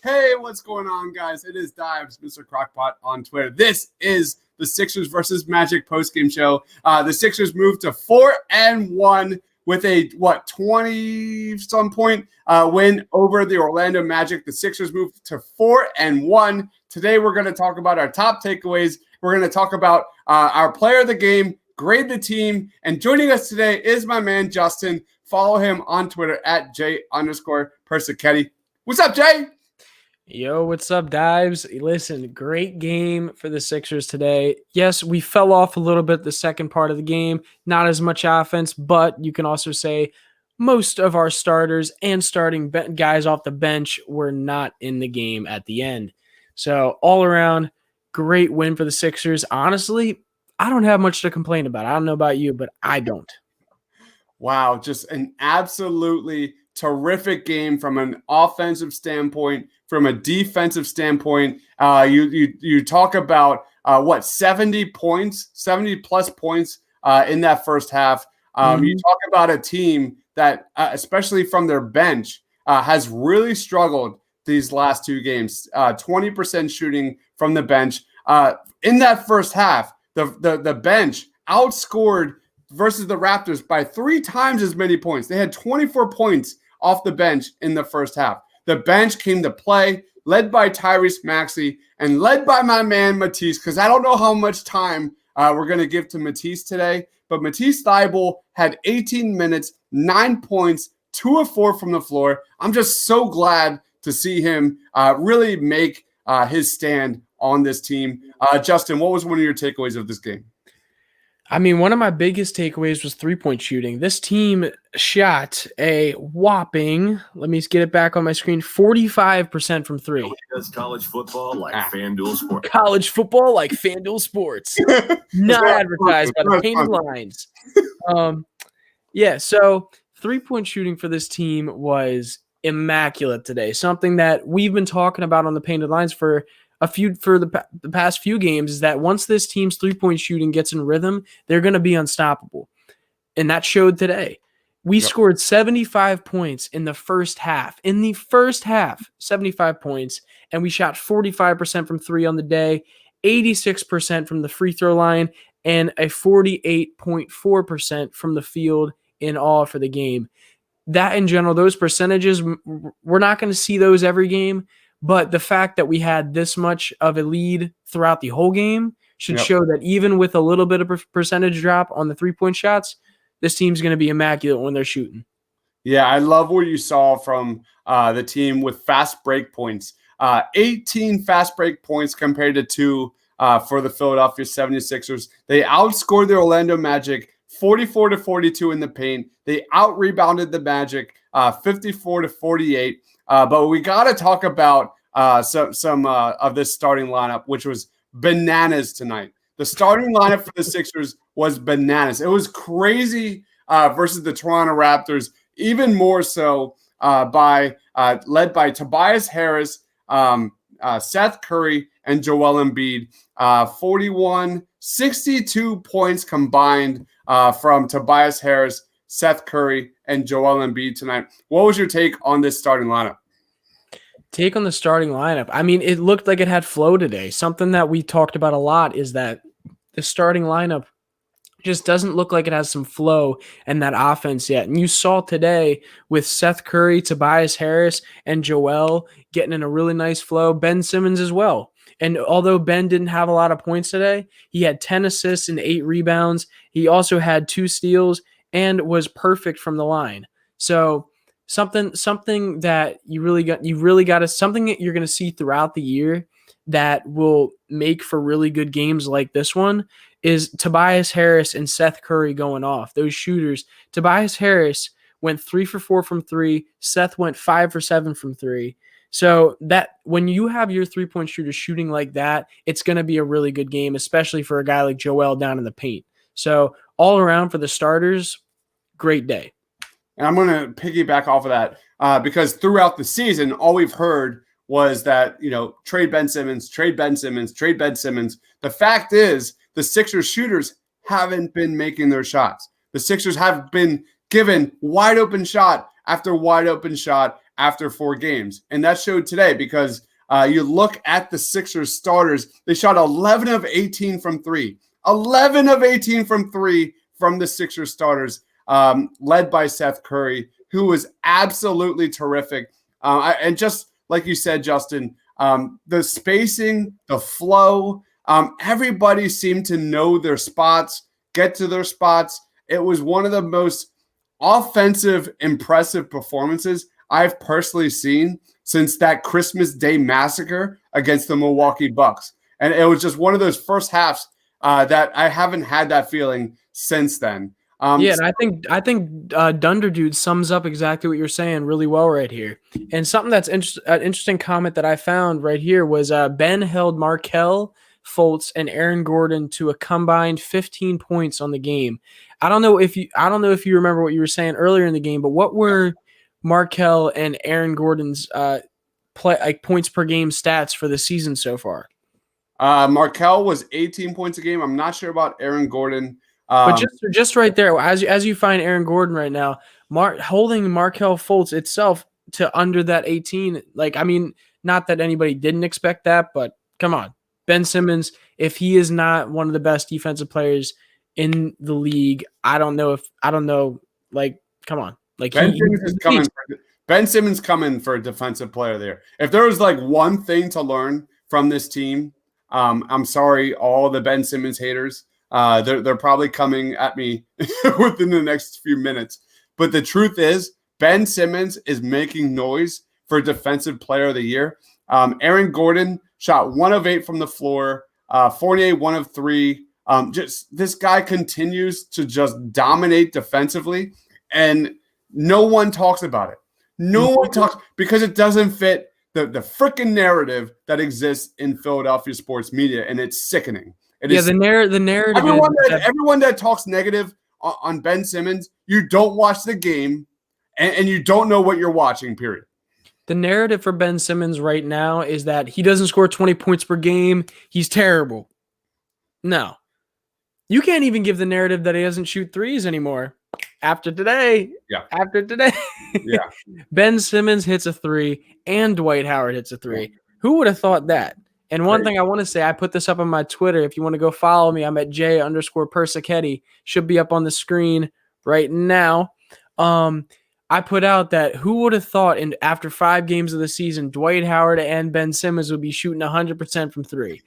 Hey, what's going on, guys? It is Dives, Mr. Crockpot on Twitter. This is the Sixers versus Magic postgame show. The Sixers moved to 4-1 with a 20-some point win over the Orlando Magic. The Sixers moved to 4-1. Today, we're going to talk about our top takeaways. We're going to talk about our player of the game, grade the team, and joining us today is my man Justin. Follow him on Twitter at J_Persichetti. What's up, Jay? Yo, what's up, Dives? Listen, great game for the Sixers today. Yes, we fell off a little bit the second part of the game, not as much offense, but you can also say most of our starters and starting guys off the bench were not in the game at the end. So all around, great win for the Sixers. Honestly, I don't have much to complain about. I don't know about you, but I don't. Wow, just an absolutely terrific game from an offensive standpoint, from a defensive standpoint. You talk about 70 points, 70 plus points in that first half. You talk about a team that, especially from their bench, has really struggled these last two games. 20% shooting from the bench. In that first half, the bench outscored versus the Raptors by 3 times as many points. They had 24 points off the bench in the first half. The bench came to play, led by Tyrese Maxey and led by my man Matisse, because I don't know how much time we're going to give to Matisse today, but Matisse Thybulle had 18 minutes, 9 points, 2 of 4 from the floor. I'm just so glad to see him really make his stand on this team. Justin, what was one of your takeaways of this game? I mean, one of my biggest takeaways was three-point shooting. This team shot a whopping, let me get it back on my screen, 45% from three. Does college football like FanDuel Sports. College football like FanDuel Sports. Not advertised by the Painted Lines. So three-point shooting for this team was immaculate today. Something that we've been talking about on the Painted Lines for the past few games is that once this team's three-point shooting gets in rhythm, they're going to be unstoppable. And that showed today. We scored 75 points in the first half. In the first half, 75 points, and we shot 45% from three on the day, 86% from the free throw line, and a 48.4% from the field in all for the game. That in general, those percentages, we're not going to see those every game. But the fact that we had this much of a lead throughout the whole game should show that even with a little bit of percentage drop on the three-point shots, this team's going to be immaculate when they're shooting. Yeah, I love what you saw from the team with fast break points. 18 fast break points compared to 2 for the Philadelphia 76ers. They outscored the Orlando Magic 44-42 in the paint. They out-rebounded the Magic 54-48. But we got to talk about some of this starting lineup, which was bananas tonight. The starting lineup for the Sixers was bananas. It was crazy versus the Toronto Raptors, even more so led by Tobias Harris, Seth Curry, and Joel Embiid. 62 points combined from Tobias Harris, Seth Curry, and Joel Embiid tonight. What was your take on this starting lineup? Take on the starting lineup. I mean, it looked like it had flow today. Something that we talked about a lot is that the starting lineup just doesn't look like it has some flow and that offense yet. And you saw today with Seth Curry, Tobias Harris, and Joel getting in a really nice flow. Ben Simmons as well. And although Ben didn't have a lot of points today, he had 10 assists and 8 rebounds. He also had 2 steals and was perfect from the line. So something that you really got to something that you're going to see throughout the year that will make for really good games like this one is Tobias Harris and Seth Curry going off. Those shooters. Tobias Harris went 3 for 4 from 3. Seth went 5 for 7 from 3. So that when you have your three-point shooters shooting like that, it's going to be a really good game, especially for a guy like Joel down in the paint. So all around for the starters, great day. And I'm going to piggyback off of that because throughout the season, all we've heard was that, trade Ben Simmons, trade Ben Simmons, trade Ben Simmons. The fact is the Sixers shooters haven't been making their shots. The Sixers have been given wide open shot after wide open shot after 4 games. And that showed today because you look at the Sixers starters, they shot 11 of 18 from 3. 11 of 18 from 3 from the Sixers starters, led by Seth Curry, who was absolutely terrific. And just like you said, Justin, the spacing, the flow, everybody seemed to know their spots, get to their spots. It was one of the most offensive, impressive performances I've personally seen since that Christmas Day massacre against the Milwaukee Bucks. And it was just one of those first halves that I haven't had that feeling since then. And I think Dunder Dude sums up exactly what you're saying really well right here. And something that's an interesting comment that I found right here was Ben held Markelle Fultz and Aaron Gordon to a combined 15 points on the game. I don't know if you remember what you were saying earlier in the game, but what were Markelle and Aaron Gordon's points per game stats for the season so far? Markelle was 18 points a game. I'm not sure about Aaron Gordon. But just right there, as you find Aaron Gordon right now, holding Markelle Fultz itself to under that 18, not that anybody didn't expect that, but come on. Ben Simmons, if he is not one of the best defensive players in the league, come on. Ben Simmons coming for a defensive player there. If there was one thing to learn from this team, I'm sorry, all the Ben Simmons haters. They're probably coming at me within the next few minutes. But the truth is, Ben Simmons is making noise for Defensive Player of the Year. Aaron Gordon shot 1 of 8 from the floor, Fournier 1 of 3. Just this guy continues to just dominate defensively, and no one talks about it. No one talks because it doesn't fit the freaking narrative that exists in Philadelphia sports media, and it's sickening. The narrative. Everyone that talks negative on Ben Simmons, you don't watch the game, and you don't know what you're watching, period. The narrative for Ben Simmons right now is that he doesn't score 20 points per game. He's terrible. No. You can't even give the narrative that he doesn't shoot threes anymore. After today. Yeah. Ben Simmons hits a 3 and Dwight Howard hits a 3. Who would have thought that? And one thing I want to say, I put this up on my Twitter. If you want to go follow me, I'm at J_Persichetti. Should be up on the screen right now. I put out that who would have thought after 5 games of the season, Dwight Howard and Ben Simmons would be shooting 100% from 3.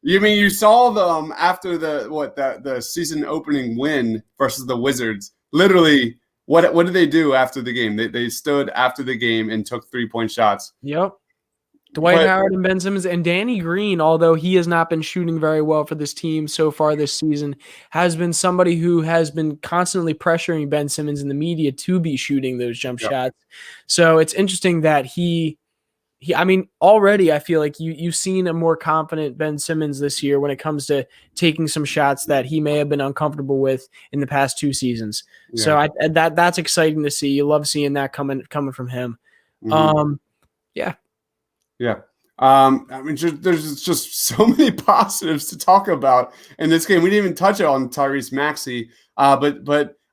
You mean you saw them after the season opening win versus the Wizards? Literally, what did they do after the game? They stood after the game and took 3-point shots. Yep. Dwight Howard and Ben Simmons and Danny Green, although he has not been shooting very well for this team so far this season, has been somebody who has been constantly pressuring Ben Simmons in the media to be shooting those jump shots. So it's interesting that already I feel like you've seen a more confident Ben Simmons this year when it comes to taking some shots that he may have been uncomfortable with in the past 2 seasons. Yeah. So that's exciting to see. You love seeing that coming from him. Mm-hmm. Yeah. There's just so many positives to talk about in this game. We didn't even touch on Tyrese Maxey, but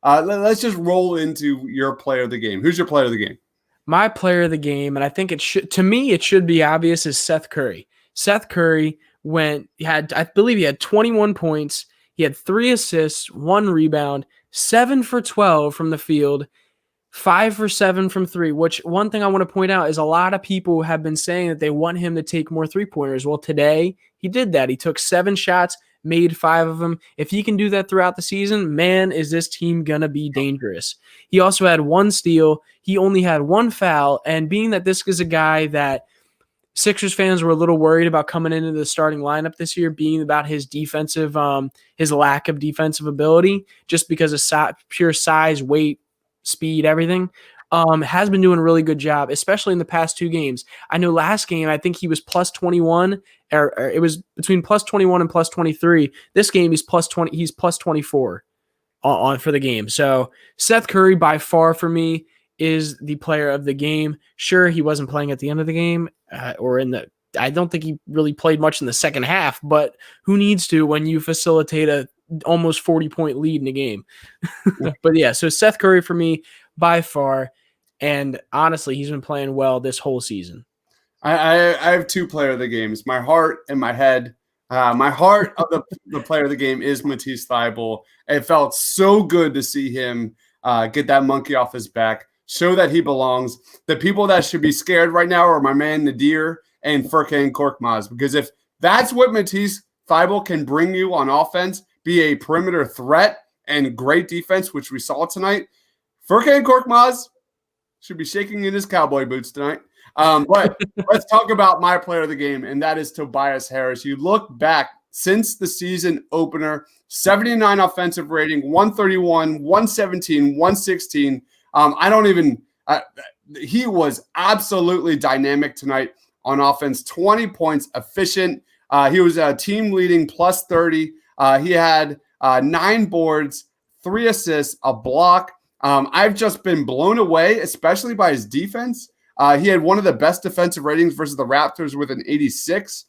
let's just roll into your player of the game. Who's your player of the game? My player of the game, and I think it should be obvious, is Seth Curry. Seth Curry I believe he had 21 points. He had 3 assists, 1 rebound, 7 for 12 from the field, 5 for 7 from 3, which one thing I want to point out is a lot of people have been saying that they want him to take more 3-pointers. Well, today he did that. He took 7 shots, made 5 of them. If he can do that throughout the season, man, is this team going to be dangerous. He also had 1 steal. He only had 1 foul. And being that this is a guy that Sixers fans were a little worried about coming into the starting lineup this year, being about his defensive, his lack of defensive ability, just because of pure size, weight, speed, everything, has been doing a really good job, especially in the past 2 games. I know last game, I think he was plus 21, or it was between plus 21 and plus 23. This game, he's plus 20. He's plus 24 on for the game. So Seth Curry, by far for me, is the player of the game. Sure, he wasn't playing at the end of the game I don't think he really played much in the second half, but who needs to when you facilitate a almost 40-point lead in a game? But yeah, so Seth Curry for me, by far. And honestly, he's been playing well this whole season. I have two player of the games, my heart and my head. My heart of the player of the game is Matisse Thybulle. It felt so good to see him get that monkey off his back, show that he belongs. The people that should be scared right now are my man Nadir and Furkan Korkmaz, because if that's what Matisse Thybulle can bring you on offense, be a perimeter threat and great defense, which we saw tonight, Furkan Korkmaz should be shaking in his cowboy boots tonight. But let's talk about my player of the game, and that is Tobias Harris. You look back since the season opener, 79 offensive rating, 131, 117, 116. He was absolutely dynamic tonight on offense, 20 points, efficient. He was a team leading plus 30. He had 9 boards, 3 assists, a block. I've just been blown away, especially by his defense. He had one of the best defensive ratings versus the Raptors with an 86.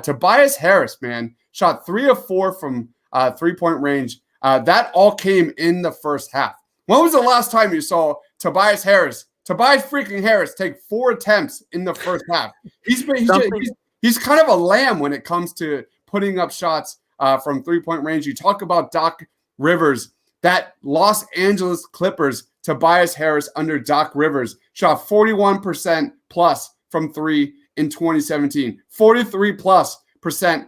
Tobias Harris, man, shot 3 of 4 from 3-point range. That all came in the first half. When was the last time you saw Tobias freaking Harris take 4 attempts in the first half? He's kind of a lamb when it comes to putting up shots from 3-point range. You talk about Doc Rivers, that Los Angeles Clippers Tobias Harris under Doc Rivers shot 41% plus from 3 in 2017, 43% plus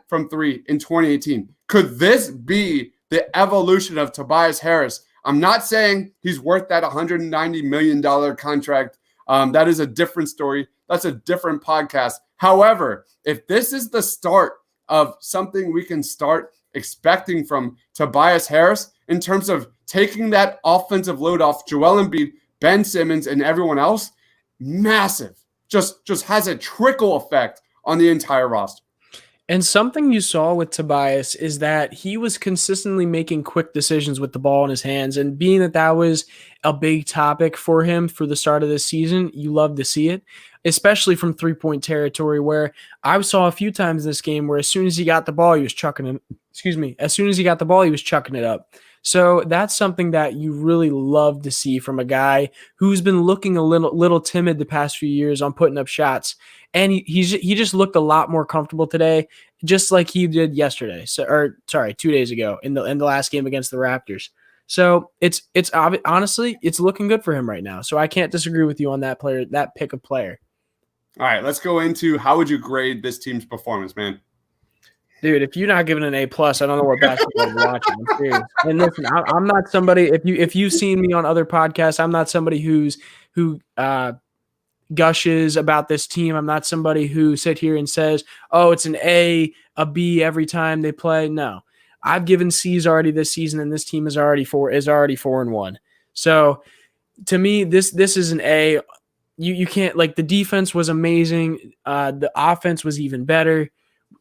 from 3 in 2018. Could this be the evolution of Tobias Harris? I'm not saying he's worth that $190 million contract. That is a different story. That's a different podcast. However, if this is the start of something we can start expecting from Tobias Harris in terms of taking that offensive load off Joel Embiid, Ben Simmons, and everyone else, massive. Just has a trickle effect on the entire roster. And something you saw with Tobias is that he was consistently making quick decisions with the ball in his hands. And being that was a big topic for him for the start of this season, you love to see it, especially from 3-point territory, where I saw a few times this game where as soon as he got the ball, he was chucking it. As soon as he got the ball, he was chucking it up. So that's something that you really love to see from a guy who's been looking a little timid the past few years on putting up shots. And he just looked a lot more comfortable today, just like he did yesterday. 2 days ago in the last game against the Raptors. So it's honestly, it's looking good for him right now. So I can't disagree with you on that pick of player. All right, let's go into how would you grade this team's performance, man? Dude, if you're not giving an A+, I don't know what basketball you're watching. I'm serious. And listen, I'm not somebody. If you've seen me on other podcasts, I'm not somebody who gushes about this team. I'm not somebody who sit here and says, "Oh, it's an A, a B every time they play." No, I've given C's already this season, and this team is already 4-1. So to me, this is an A. You can't, like, the defense was amazing. The offense was even better.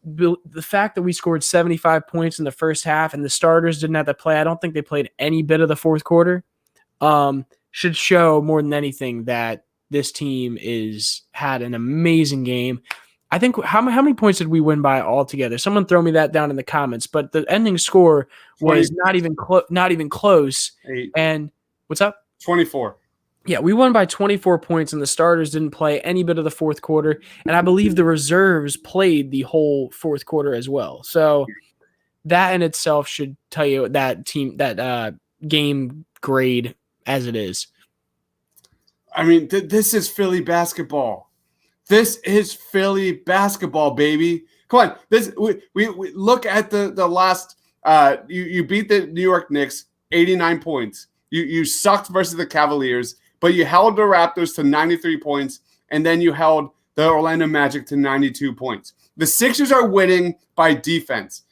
The fact that we scored 75 points in the first half and the starters didn't have to play, I don't think they played any bit of the fourth quarter, should show more than anything that this team had an amazing game. I think how many points did we win by altogether? Someone throw me that down in the comments. But the ending score was not even close. 8. And what's up? 24. Yeah, we won by 24 points, and the starters didn't play any bit of the fourth quarter. And I believe the reserves played the whole fourth quarter as well. So that in itself should tell you that game grade as it is. I mean, this is Philly basketball. This is Philly basketball, baby. Come on. We look at the last you beat the New York Knicks 89 points. You sucked versus the Cavaliers, but you held the Raptors to 93 points, and then you held the Orlando Magic to 92 points. The Sixers are winning by defense.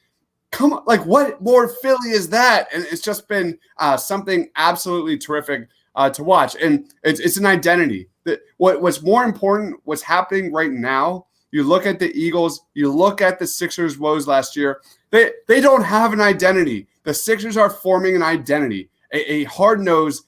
Come on, like, what more Philly is that? And it's just been something absolutely terrific to watch. And it's an identity. What's more important, what's happening right now, you look at the Eagles, you look at the Sixers' woes last year, they don't have an identity. The Sixers are forming an identity, a hard-nosed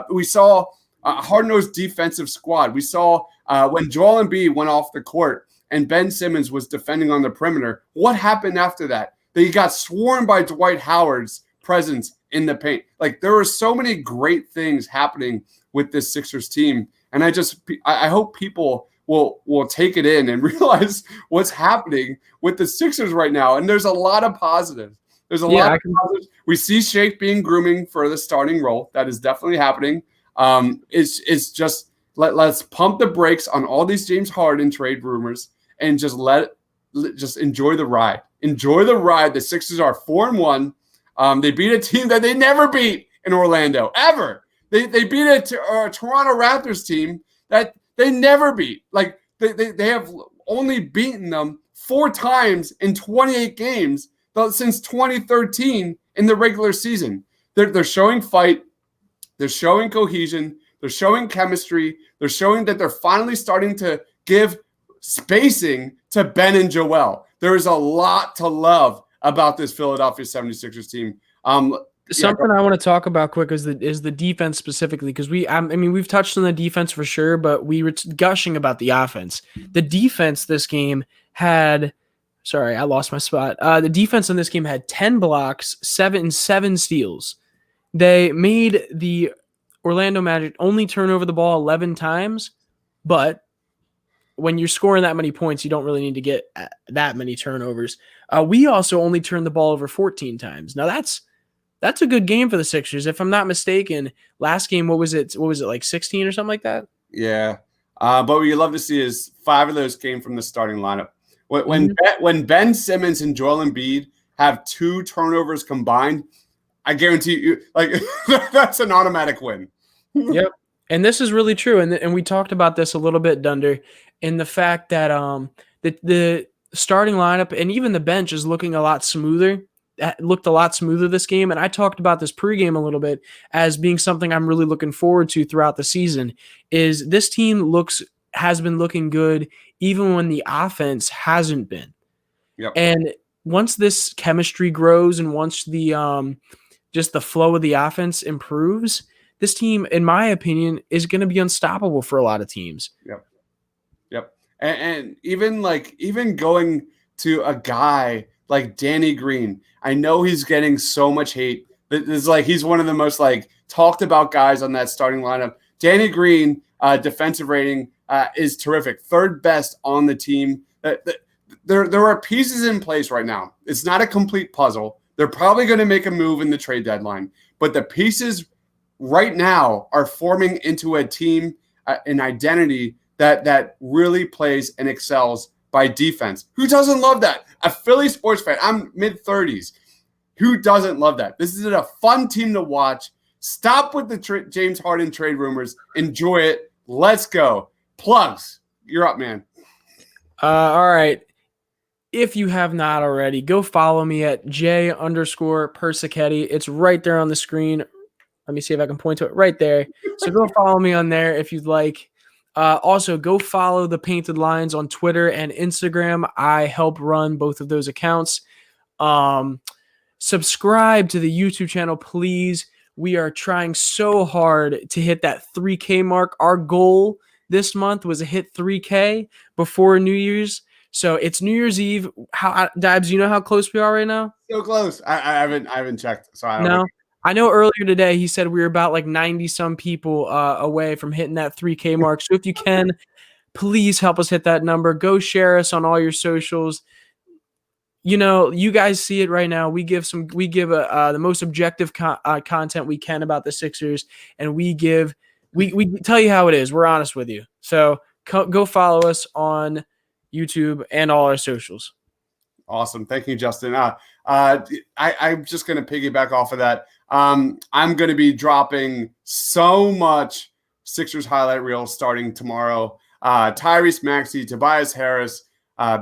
we saw a hard-nosed defensive squad. We saw when Joel Embiid went off the court and Ben Simmons was defending on the perimeter, what happened after that? They got swarmed by Dwight Howard's presence in the paint. Like, there were so many great things happening with this Sixers team. And I hope people will take it in and realize what's happening with the Sixers right now. And there's a lot of positives. There's a lot of positives. We see Shake being grooming for the starting role. That is definitely happening. It's just let's pump the brakes on all these James Harden trade rumors and just enjoy the ride. Enjoy the ride. The Sixers are 4-1. They beat a team that they never beat in Orlando ever. They beat a Toronto Raptors team that they never beat. Like they have only beaten them 4 times in 28 games since 2013 in the regular season. They're showing fight. They're showing cohesion. They're showing chemistry. They're showing that they're finally starting to give spacing to Ben and Joel. There is a lot to love about this Philadelphia 76ers team. Something I want to talk about quick is the defense specifically, because we've touched on the defense for sure, but we were gushing about the offense. The defense this game had – sorry, I lost my spot. The defense in this game had 10 blocks, 7 steals. They made the Orlando Magic only turn over the ball 11 times, but when you're scoring that many points, you don't really need to get that many turnovers. We also only turned the ball over 14 times. Now that's a good game for the Sixers. If I'm not mistaken, last game, what was it like 16 or something like that? Yeah. But what you love to see is 5 of those came from the starting lineup. When Ben Simmons and Joel Embiid have 2 turnovers combined, I guarantee you, like, that's an automatic win. Yep. And this is really true. And we talked about this a little bit, Dunder, in the fact that the starting lineup and even the bench is looking a lot smoother. Looked a lot smoother this game. And I talked about this pregame a little bit as being something I'm really looking forward to throughout the season. Is this team has been looking good even when the offense hasn't been. Yep. And once this chemistry grows and once the just the flow of the offense improves, this team, in my opinion, is going to be unstoppable for a lot of teams. Yep. And even going to a guy like Danny Green, I know he's getting so much hate. It's like he's one of the most talked about guys on that starting lineup. Danny Green, defensive rating is terrific, 3rd best on the team. There are pieces in place right now. It's not a complete puzzle. They're probably going to make a move in the trade deadline, but the pieces right now are forming into a team, an identity that really plays and excels by defense. Who doesn't love that? A Philly sports fan. I'm mid-30s. Who doesn't love that? This is a fun team to watch. Stop with the James Harden trade rumors. Enjoy it. Let's go. Plugs. You're up, man. All right. If you have not already, go follow me at J_Persichetti. It's right there on the screen. Let me see if I can point to it right there. So go follow me on there if you'd like. Also, go follow the Painted Lions on Twitter and Instagram. I help run both of those accounts. Subscribe to the YouTube channel, please. We are trying so hard to hit that 3K mark. Our goal this month was to hit 3K before New Year's. So it's New Year's Eve. Dabs, you know how close we are right now? So close. I haven't checked. So I don't know. I know earlier today he said we were about 90 some people away from hitting that 3K mark. So if you can, please help us hit that number. Go share us on all your socials. You know, you guys see it right now. We give the most objective content we can about the Sixers, and we tell you how it is. We're honest with you. So go follow us on YouTube and all our socials. Awesome. Thank you, Justin. I'm just going to piggyback off of that. I'm going to be dropping so much Sixers highlight reels starting tomorrow. Tyrese Maxey, Tobias Harris,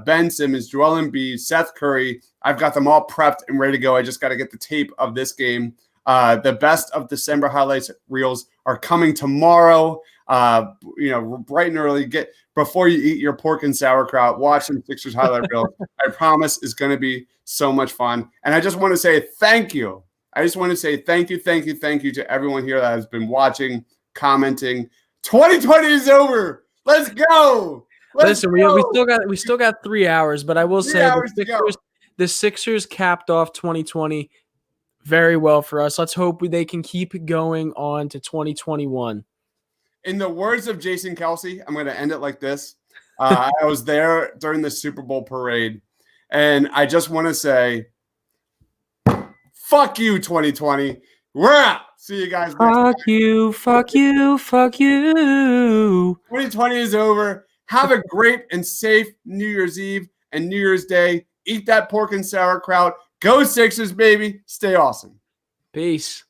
Ben Simmons, Joel Embiid, Seth Curry. I've got them all prepped and ready to go. I just got to get the tape of this game. The best of December highlights reels are coming tomorrow. Bright and early. Before you eat your pork and sauerkraut, watch some Sixers highlight reels. I promise it's going to be so much fun. And I just want to say thank you. Thank you to everyone here that has been watching, commenting. 2020 is over. Let's go. Listen, we still got 3 hours, but I will say the Sixers capped off 2020 very well for us. Let's hope they can keep going on to 2021. in the words of Jason Kelsey, I'm going to end it like this. I was there during the Super Bowl parade, and I just want to say, fuck you, 2020. We're out. See you guys next time. Fuck you. 2020 is over. Have a great and safe New Year's Eve and New Year's Day. Eat that pork and sauerkraut. Go Sixers, baby. Stay awesome. Peace.